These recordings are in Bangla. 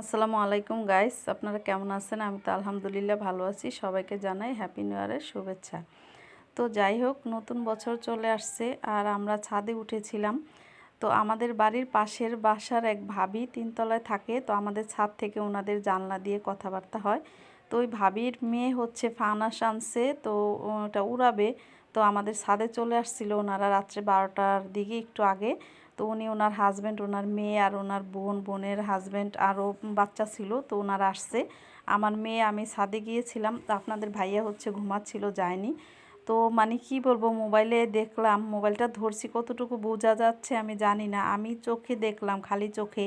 আসসালামু আলাইকুম গাইস, আপনারা কেমন আছেন? আমি তো আলহামদুলিল্লাহ ভালো আছি। সবাইকে জানাই হ্যাপি নিউ ইয়ারের শুভেচ্ছা। তো যাই হোক, নতুন বছর চলে আসছে আর আমরা ছাদে উঠেছিলাম। তো আমাদের বাড়ির পাশের বাসার এক ভাবি তিনতলায় থাকে। তো আমাদের ছাদ থেকে ওনাদের জানলা দিয়ে কথাবার্তা হয়। তো ওই ভাবির মেয়ে হচ্ছে ফানাস আনছে, তো ওটা উড়াবে। তো আমাদের ছাদে চলে আসছিল ওনারা রাত্রে 12টার দিকে একটু আগে। তো উনি ওনার হাজব্যান্ড, ওনার মেয়ে আর ওনার বোনের হাজব্যান্ড আরও বাচ্চা ছিল। তো ওনারা আসছে, আমার মেয়ে আমি ছাদে গিয়েছিলাম। তো আপনাদের ভাইয়া হচ্ছে ঘুমাচ্ছিল, যায়নি। তো মানে কি বলবো, মোবাইলে দেখলাম, মোবাইলটা ধরছি, কতটুকু বোঝা যাচ্ছে আমি জানি না। আমি চোখে দেখলাম, খালি চোখে,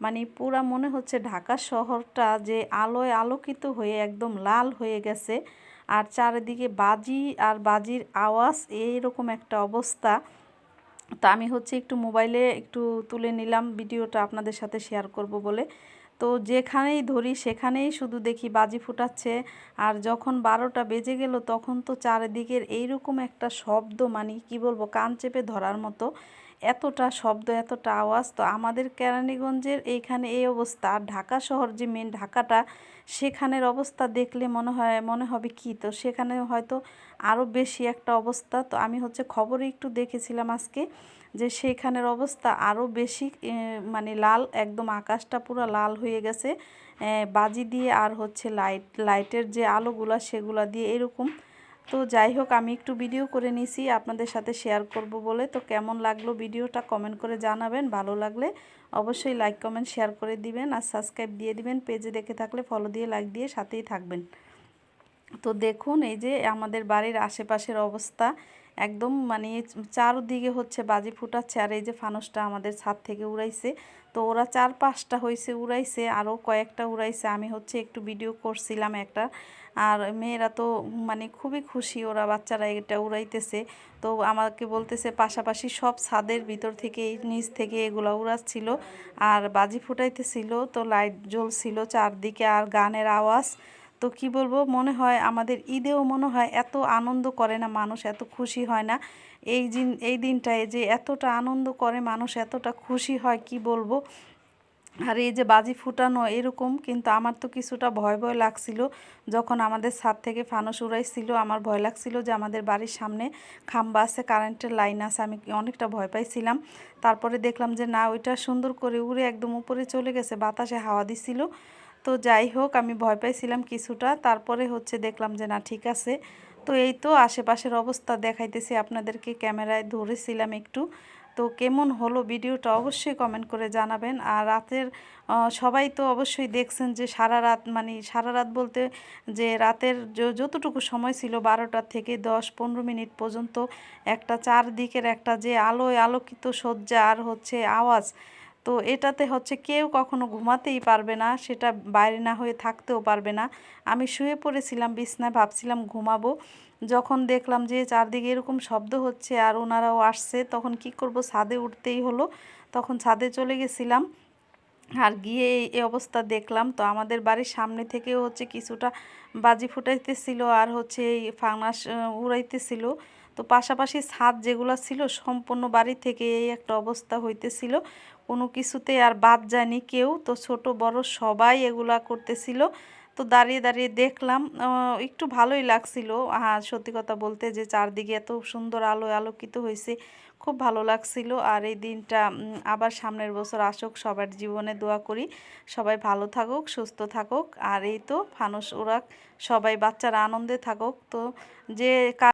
মানে পুরা মনে হচ্ছে ঢাকা শহরটা যে আলোয় আলোকিত হয়ে একদম লাল হয়ে গেছে। আর চারিদিকে বাজি আর বাজির আওয়াজ, এইরকম একটা অবস্থা। তো আমি হচ্ছে একটু মোবাইলে একটু তুলে নিলাম ভিডিওটা আপনাদের সাথে শেয়ার করব বলে। তো যেখানেই ধরি সেখানেই শুধু দেখি বাজি ফুটাচ্ছে। আর যখন 12টা বেজে গেল তখন তো চারিদিকের এইরকম একটা শব্দ, মানে কি বলবো, কান চেপে ধরার মতো এতটা শব্দ, এতটা আওয়াজ। তো আমাদের কেরানীগঞ্জের এইখানে এই অবস্থা, আর ঢাকা শহর যে মেন ঢাকাটা, সেখানের অবস্থা দেখলে মনে হবে কি, তো সেখানে হয়তো আরও বেশি একটা অবস্থা। তো আমি হচ্ছে খবরে একটু দেখেছিলাম আজকে যে সেখানের অবস্থা আরও বেশি, মানে লাল, একদম আকাশটা পুরো লাল হয়ে গেছে বাজি দিয়ে আর হচ্ছে লাইটের যে আলোগুলা সেগুলা দিয়ে এরকম। তো যাই হোক, আমি একটু ভিডিও করে নিয়েছি আপনাদের সাথে শেয়ার করব বলে। তো কেমন লাগলো ভিডিওটা কমেন্ট করে জানাবেন। ভালো লাগলে অবশ্যই লাইক কমেন্ট শেয়ার করে দিবেন আর সাবস্ক্রাইব দিয়ে দিবেন। পেজে দেখে থাকলে ফলো দিয়ে লাইক দিয়ে সাথেই থাকবেন। তো দেখুন, এই যে আমাদের বাড়ির আশেপাশের অবস্থা, একদম মানে চারদিকে হচ্ছে বাজি ফুটাচ্ছে। আর এই যে ফানুসটা আমাদের ছাদ থেকে উড়াইছে। তো ওরা 4-5টা হয়েছে উড়াইছে, আরও কয়েকটা উড়াইছে। আমি হচ্ছে একটু ভিডিও করছিলাম একটা। আর মেয়েরা তো মানে খুবই খুশি, ওরা বাচ্চারা এটা উড়াইতেছে। তো আমাকে বলতেছে পাশাপাশি সব ছাদের ভিতর থেকে, নিচ থেকে এগুলো উড়াচ্ছিল আর বাজি ফুটাইতেছিল। তো লাইট জ্বলছিল চারদিকে আর গানের আওয়াজ। তো কি বলবো, মনে হয় আমাদের ঈদেও মনে হয় এত আনন্দ করে না মানুষ, এত খুশি হয় না। এই দিনটায় যে এতটা আনন্দ করে মানুষ, এতটা খুশি হয় কি বলবো। আর এই যে বাজি ফুটানো এরকম, কিন্তু আমার তো কিছুটা ভয় ভয় লাগছিল যখন আমাদের ছাদ থেকে ফানুস উড়াইছিল। আমার ভয় লাগছিল যে আমাদের বাড়ির সামনে খাম্বা আছে, কারেন্টের লাইন আছে, আমি অনেকটা ভয় পাইছিলাম। তারপরে দেখলাম যে না, ওইটা সুন্দর করে উড়ে একদম উপরে চলে গেছে, বাতাসে হাওয়া দিছিল। তো যাই হোক, আমি ভয় পাইছিলাম কিছুটা, তারপরে হচ্ছে দেখলাম যে না, ঠিক আছে। তো এই তো আশেপাশের অবস্থা দেখাইতেছি আপনাদেরকে, ক্যামেরায় ধরেছিলাম একটু। তো কেমন হলো ভিডিওটা অবশ্যই কমেন্ট করে জানাবেন। আর রাতের সবাই তো অবশ্যই দেখছেন যে সারা রাত, মানে সারা রাত বলতে যে রাতের যতটুকু সময় ছিল 12টা থেকে 10-15 মিনিট পর্যন্ত একটা চারদিকের একটা যে আলোয় আলোকিত সজ্জা আর হচ্ছে আওয়াজ, তো এটাতে হচ্ছে কেউ কখনো ঘুমাতেই পারবে না, সেটা বাইরে না হয়ে থাকতেও পারবে না। আমি শুয়ে পড়েছিলাম বিছনায়, ভাবছিলাম ঘুমাবো, যখন দেখলাম যে চারদিকে এরকম শব্দ হচ্ছে আর ওনারাও আসছে, তখন কি করব, ছাদে উঠতেই হলো। তখন ছাদে চলে গেছিলাম আর গিয়ে এই অবস্থা দেখলাম। তো আমাদের বাড়ির সামনে থেকেও হচ্ছে কিছুটা বাজি ফুটাইতেছিল আর হচ্ছে এই ফাংনাস উড়াইতেছিল। তো পাশাপাশি ছাদ যেগুলো ছিল সম্পূর্ণ বাড়ি থেকে এই একটা অবস্থা হইতেছিল, কোনো কিছুতে আর বাদ যায়নি কেউ। তো ছোট বড় সবাই এগুলা করতেছিল। তো দাঁড়িয়ে দাঁড়িয়ে দেখলাম, একটু ভালোই লাগছিল। সত্যি কথা বলতে যে চারদিকে এত সুন্দর আলোয় আলোকিত হয়েছে, খুব ভালো লাগছিল। আর এই দিনটা আবার সামনের বছর আসুক, সবার জীবনে দোয়া করি সবাই ভালো থাকুক, সুস্থ থাকুক। আর এই তো ফানুস উড়াক, সবাই বাচ্চারা আনন্দে থাকুক। তো যে